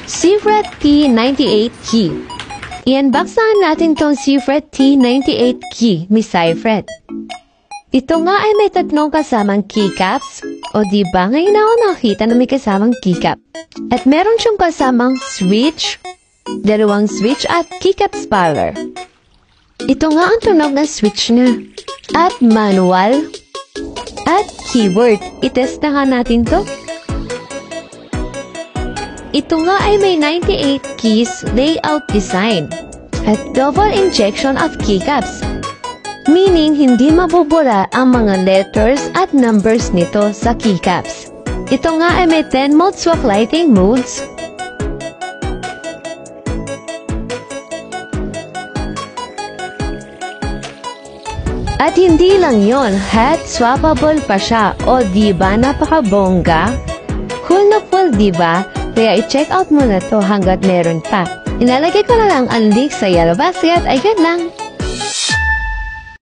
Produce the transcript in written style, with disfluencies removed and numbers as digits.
Seafret T98 key. I-unbox natin tong Seafret T98 key, Miss Seafret. Ito nga ay may tatlong kasamang keycaps. O diba ngayon ako nakita na may kasamang keycap. At meron siyang kasamang switch, dalawang switch at keycap spoiler. Ito nga ang tunog ng switch niya. At manual. At keyboard. I-test na nga natin to. Ito nga ay may 98 keys layout design. At double injection of keycaps. Meaning, hindi mabubura ang mga letters at numbers nito sa keycaps. Ito nga ay may 10 mode swap lighting modes. At hindi lang yon, head swappable pa siya. O diba napakabongga? Cool na cool diba? Kaya i-check out mo na to hanggat meron pa. Inalagay ko na lang ang link sa yellow basket. Ayun lang.